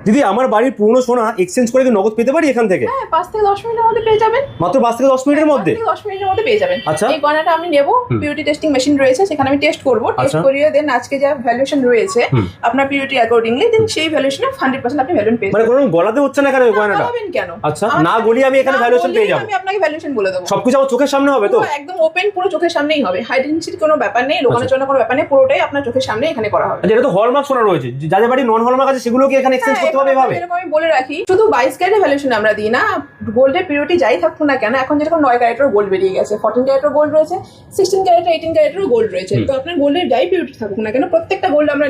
দিদি আমার বাড়ির পুরনো সোনা এক্সচেঞ্জ করে কি নগদ পেতে পারি এখান থেকে? হ্যাঁ 5 থেকে 10 মিনিটের মধ্যে পেয়ে যাবেন। মাত্র 5 থেকে 10 মিনিটের মধ্যে? 10 মিনিটের মধ্যে পেয়ে যাবেন। আচ্ছা। এই গয়নাটা আমি নেব, পিউরিটি টেস্টিং মেশিন রয়েছে, সেখানে আমি টেস্ট করব, টেস্ট করিয়ে দেন আজকে যা ভ্যালুয়েশন রয়েছে আপনার পিউরিটি অ্যাকর্ডিংলি, দেন সেই ভ্যালুয়েশনে 100% আপনি ভ্যালুয়েশন পেয়ে মানে যাবেন। কোনো গলাতে হচ্ছে না কেন এই গয়নাটা? পাবেন কেন? আচ্ছা, না গলিয়ে আমি এখানে ভ্যালুয়েশন পেয়ে যাব? আমি আপনাকে ভ্যালুয়েশন বলে দেব। সবকিছু আমার চোখের সামনে হবে তো? একদম ওপেন, পুরো চোখের সামনেই হবে। হাইডেন্সিটির কোনো ব্যাপার নেই, লোকানোর জন্য কোনো ব্যাপার নেই, পুরোটাই আপনার চোখের সামনে এখানে করা হবে। যেটা তো হলমার্ক সোনা রয়েছে, যাদের বাড়ি নন হলমার্ক আছে সেগুলো কি এখানে এক্সচেঞ্জ করতে হবে এভাবে? এরকম আমি বলে রাখি, শুধু 22 ক্যারেটের ভ্যালুয়েশন আমরা দিই না, গোল্ডের পিউরিটি যাই থাকুক না কেন, এখন যেরকম 9 ক্যারেটের গোল্ড বেরিয়ে গেছে, 14 ক্যারেটের গোল্ড রয়েছে, 16 ক্যারেট, 18 ক্যারেটের গোল্ড রয়েছে। তো আপনার গোল্ডের যাই পিউরিটি থাকুক না কেন, প্রত্যেকটা গোল্ড আমরা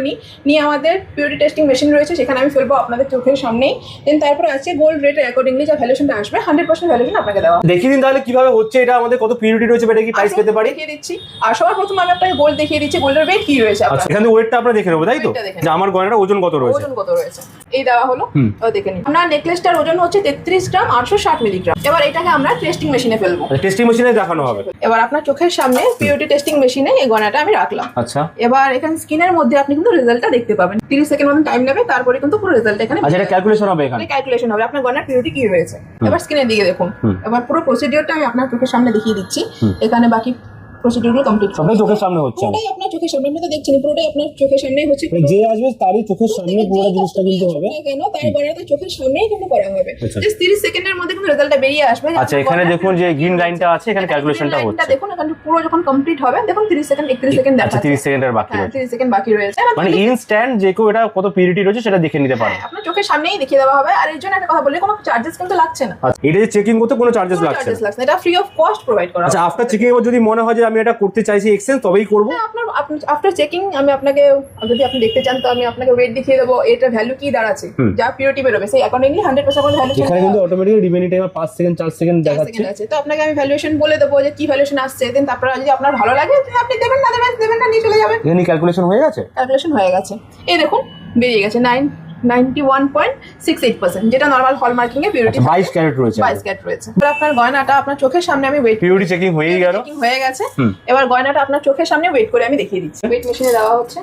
নিয়ে আমাদের পিউরিটি টেস্টিং মেশিন রয়েছে, সেখানে আমি ফেলবো আপনাদের চোখের সামনেই। দেন তারপরে আছে গোল্ড রেটের অ্যাকর্ডিংলি যা ভ্যালুয়েশনটা আসবে 100% ভ্যালুয়েশন আপনাকে দেওয়া। দেখিয়ে দিন তাহলে কিভাবে হচ্ছে এটা, আমাদের কত পিউরিটি রয়েছে, এটা কি প্রাইস পেতে পারি? দেখিয়ে দিচ্ছি। আর সবার প্রথমে আমি আপনাকে গোল্ড দেখিয়ে দিচ্ছি, গোল্ডের ওয়েট কি রয়েছে। আচ্ছা, এখানে ওয়েটটা আমরা দেখে নেবো তাই তো, যে আমার গয়নাটা ওজন কত রয়েছে? ওজন কত রয়েছে এই দেওয়া হলো, দেখে নিন। আপনার নেকলেসটার ওজন হচ্ছে 33 গ্রাম 860 মিলিগ্রাম। এবার এটাকে আমরা টেস্টিং মেশিনে ফেলবো। টেস্টিং মেশিনে দেখানো হবে। এবার আপনার চোখের সামনে পিউরিটি টেস্টিং মেশিনে এই গয়নাটা আমি রাখলাম। আচ্ছা, এবার এখানে স্ক্রিনের মধ্যে আপনি কিন্তু রেজাল্টটা দেখতে পাবেন। 30 সেকেন্ড মতো টাইম নেবে, তারপরে কিন্তু পুরো রেজাল্ট এখানে। আচ্ছা, এটা ক্যালকুলেশন হবে এখানে? ক্যালকুলেশন হবে আপনার গয়নার পিউরিটি কি হয়েছে। এবার স্ক্রিনের দিকে দেখুন। এবার পুরো প্রসিডিওরটা আমি আপনার চোখের সামনে দেখিয়ে দিচ্ছি। এখানে বাকি প্রসিডিওরগুলো কমপ্লিট সবই চোখের সামনে হচ্ছে। পুরোটাই আপনার চোখের সামনে, আপনি তো দেখছেন পুরোটাই আপনার চোখের সামনেই হচ্ছে। যে আসবে তারই চোখের সামনে পুরো জিনিসটা কিন্তু হবে কেন, তার গয়নাটা চোখের সামনেই কিন্তু করা হবে। জাস্ট 30 সেকেন্ডের মধ্যে কিন্তু রেজাল্টটা বেরিয়ে আসবে। আচ্ছা, এখানে দেখুন যে গ্রিন লাইনটা আছে, এখানে ক্যালকুলেশনটা হচ্ছে। দেখুন এখানে পুরো যখন কমপ্লিট হবে, দেখুন 30 সেকেন্ড 31 সেকেন্ড দেখাচ্ছে। 30 সেকেন্ডের বাকি রয়েছে। 30 সেকেন্ড বাকি রয়েছে, মানে ইনস্ট্যান্ট যে কেউ এটা কত পিউরিটি রয়েছে সেটা দেখে নিতে পারে। আপনার চোখের সামনেই দেখিয়ে দেওয়া হবে। আর এর জন্য একটা কথা বলি, কোনো চার্জেস কিন্তু লাগছে না। আচ্ছা, এটা যে চেকিং করতে কোনো চার্জেস লাগছে না? এটা ফ্রি অফ কস্ট প্রোভাইড করা। আচ্ছা, আফটার চেকিং এর যদি মনে হয় যে আমি এটা করতে চাইছি এক্সচেঞ্জ, তবেই করব? আপনার আফটার চেকিং আমি আপনাকে, যদি আপনি দেখতে চান তো আমি আপনাকে ওয়েট দেখিয়ে দেবো, এটা ভ্যালু কি দাঁড়াচ্ছে, যা পিউরিটি বেরোবে সেই অ্যাকর্ডিংলি 100% ভ্যালুয়েশন। এখানে কিন্তু automatically remaining time 5 second 4 second দেখাচ্ছে। তো আপনাকে আমি ভ্যালুয়েশন বলে দেবো যে কি ভ্যালুয়েশন আসছে। দেন তারপরে যদি আপনার ভালো লাগে আপনি দেবেন, না দেবেন না, নিয়ে চলে যাবেন। এখানে ক্যালকুলেশন হয়ে গেছে? ক্যালকুলেশন হয়ে গেছে, এই দেখুন বেরিয়ে গেছে 91.68%, যেটা নরমাল হলমার্কিং এ পিউরিটি 22 ক্যারেট রয়েছে। 22 ক্যারেট রয়েছে। এবার আপনার গয়নাটা আপনার চোখের সামনে আমি ওয়েট, পিউরিটি চেকিং হয়ে গেল, হয়ে গেছে। এবার গয়নাটা আপনার চোখের সামনে ওয়েট করে আমি দেখিয়ে দিচ্ছি। ওয়েট মেশিনে দেওয়া হচ্ছে,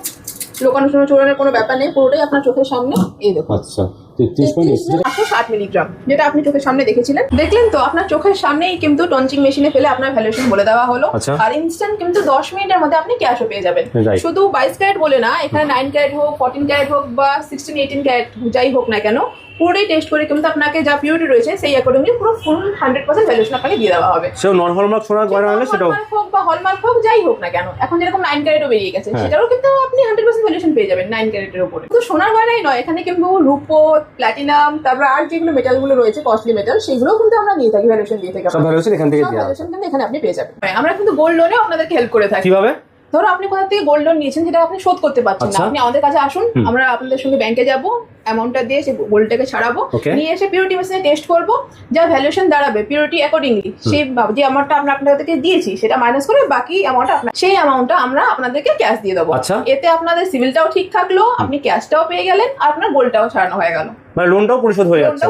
লোকানো চোরানোর কোনো ব্যাপার নেই, পুরোটাই আপনার চোখের সামনে। এই দেখুন আচ্ছা 33.8 মিলিগ্রাম, যেটা আপনি চোখের সামনে দেখেছিলেন। দেখলেন তো, আপনার চোখের সামনেই কিন্তু টঞ্চিং মেশিনে ফেলে আপনার ভ্যালুয়েশন বলে দেওয়া হলো। আর ইনস্ট্যান্ট কিন্তু 10 মিনিটের মধ্যে আপনি ক্যাশও পেয়ে যাবেন। শুধু 22 ক্যারেট বলে না, এখানে 9 ক্যারেট হোক, 14 ক্যারেট হোক বা 16 18 ক্যারেট যাই হোক না কেন, পুরোটাই টেস্ট করে কিন্তু আপনাকে যা পিউরিটি রয়েছে সেই অ্যাকর্ডিংলি পুরো ফুল 100% ভ্যালুয়েশন আপনাকে দিয়ে দেওয়া হবে। সেও নন হলমার্ক সোনার গয়না হলে সেটাও হোক বা হলমার্ক হোক যাই হোক না কেন, এখন যেরকম 9 ক্যারেটও বেরিয়ে গেছে, সেটারও কিন্তু আপনি 100% ভ্যালুয়েশন পেয়ে যাবেন 9 ক্যারেটের উপরে। তো সোনার গয়নাই নয়, এখানে কিন্তু রূপো, প্ল্যাটিনাম, তারপর আর যেগুলো মেটালগুলো রয়েছে কস্টলি মেটাল, সেগুলোও কিন্তু আমরা নিয়ে থাকি, ভ্যালুয়েশন দিয়ে থাকি। সব ভ্যালুয়েশন এখান থেকে দেওয়া হয়। ভ্যালুয়েশন কিন্তু এখানে আপনি পেয়ে যাবেন। আমরা কিন্তু গোল্ড লোনেও আপনাদেরকে হেল্প করে থাকি। কিভাবে? ধরো আপনি কোথা থেকে গোল্ড লোন নিয়েছেন, যেটা আপনি শোধ করতে পারছেন না, আপনি আমাদের কাছে আসুন, আমরা আপনাদের সঙ্গে ব্যাংকে যাব, অ্যামাউন্টটা দিয়ে সেই গোল্ডটাকে ছাড়াবো, নিয়ে এসে পিউরিটি মেশিনে টেস্ট করবো, যা ভ্যালুয়েশন দাঁড়াবে পিউরিটি অ্যাকর্ডিংলি, সেই যে অ্যামাউন্টটা আমরা আপনাদেরকে দিয়েছি সেটা মাইনাস করে বাকি অ্যামাউন্টটা সেই অ্যামাউন্টটা আমরা আপনাদেরকে ক্যাশ দিয়ে দেবো। এতে আপনাদের সিভিলটাও ঠিক থাকলো, আপনি ক্যাশটাও পেয়ে গেলেন, আর আপনার গোল্ডটাও ছাড়ানো হয়ে গেল, মানে লোনটাও পরিশোধ হয়ে যাচ্ছে।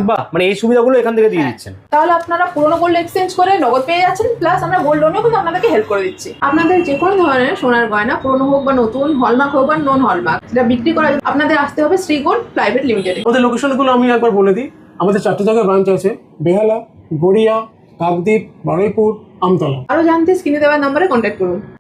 বাহ, মানে এই সুবিধাগুলো এখান থেকে দিয়ে দিচ্ছেন। তাহলে আপনারা পুরোনো গোল্ড এক্সচেঞ্জ করে নগদ পেয়ে যাচ্ছেন, প্লাস আমরা গোল্ড লোনও কিন্তু আপনাদেরকে হেল্প করে দিচ্ছি। আপনাদের যে কোনো ধরনের সোনার গয়না, পুরোনো হোক বা নতুন, হলমার্ক হোক বা নন হলমার্ক, সেটা বিক্রি করার জন্য আপনাদের আসতে হবে শ্রী গোল্ড প্রাইভেট লিমিটেড। আমাদের লোকেশনগুলো আমি একবার বলে দিই। আমাদের 4টে জায়গায় ব্রাঞ্চ আছে: বেহালা, গড়িয়া, কাকদ্বীপ, বারুইপুর, আমতলা। আরো জানতে স্ক্রিনে দেওয়া নম্বরে কন্ট্যাক্ট করুন।